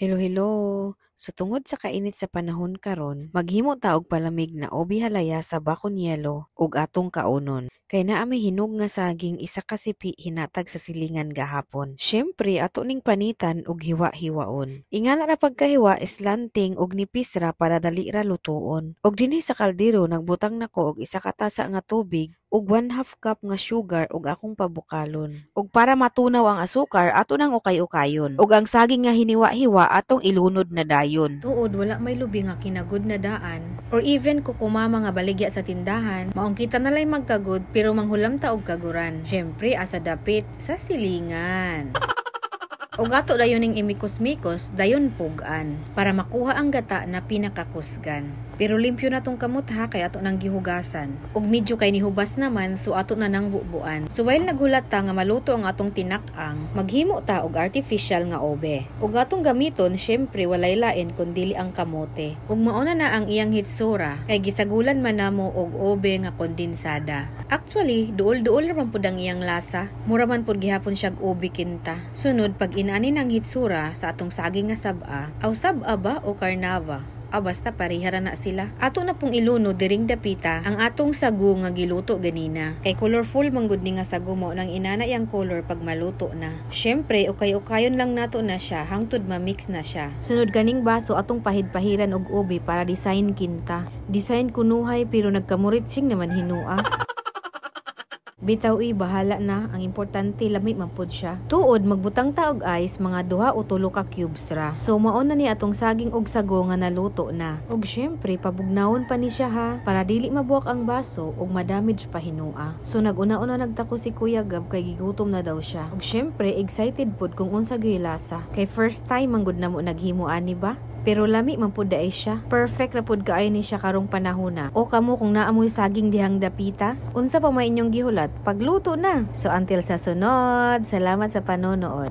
Hello, hello. So tungod sa kainit sa panahon karon, maghimo ta og palamig na obi halaya sa bakon yelo ug atong kaunon. Kay naa may hinog nga saging isa ka sipi hinatag sa silingan gahapon. Syempre ato ning panitan og hiwa-hiwaon. Ingana ra pagkahiwa is lanting og nipis ra para dali ra lutuon. Og dinhi sa kaldero nagbutang nako og isa ka tasa nga tubig ug 1/2 cup nga sugar ug akong pabukalon. Ug para matunaw ang asukar, ato nang ukay-ukayon. Ug ang saging nga hiniwa-hiwa atong ilunod na dayon. Tuod wala may lubi nga kinagud na daan or even kukumama nga baligya sa tindahan, maong kita nalay magkagud pero manghulam ta og kaguran. Syempre asa dapit sa silingan. O gato dayon ning imikos-mikos, dayon pugan para makuha ang gata na pinakakusgan. Pero limpyo na tong kamot ha, kay ato nang gihugasan. Ug medyo kay nihubas naman, so ato na nang bubuan. So while naghulat ta nga maluto ang atong tinakang, maghimo ta og artificial nga obe. Ug atong gamiton, syempre walay lain kundili ang kamote. Ug mauna na ang iyang hitsura, kay gisagulan man namo og obe nga kondensada. Actually, duol-duol raman pud ang iyang lasa. Mura man pud gihapon siyag obe kinta. Sunod pag inani ng hitsura sa atong saging nga saba, aw saba ba o karnava? Basta parihara na sila. Ato na pong iluno diring dapita ang atong sagu nga giluto ganina. Kay colorful manggod ni nga sagu mo nang inana yang color pag maluto na. Syempre, ukay-ukayon lang nato na siya hangtod ma-mix na siya. Sunod ganing baso atong pahid-pahiran og ubi para design kinta. Design kunuhay pero nagkamuritsing naman hinua. Bitaw bahala na, ang importante lami man pud siya. Tuod magbutang ta og ice mga 2 o 3 ka cubes ra. So mao na ni atong saging og sago nga naluto na. Og syempre pabugnawon pa ni siya ha para dili mabuwak ang baso ug madamage pa hinua. So naguna-una nagtako si Kuya Gab kay gigutom na daw siya. Og syempre excited pud kung unsa gyud lasa. Kay first time manggod namo naghimo ani ba? Pero lami man pud daay siya. Perfect ra pud kaayo ni siya karong panahona. O kamo kung naamoy saging dihang dapita, unsa pa may inyong gihulat? Pagluto na. So until sa sunod, salamat sa panonood.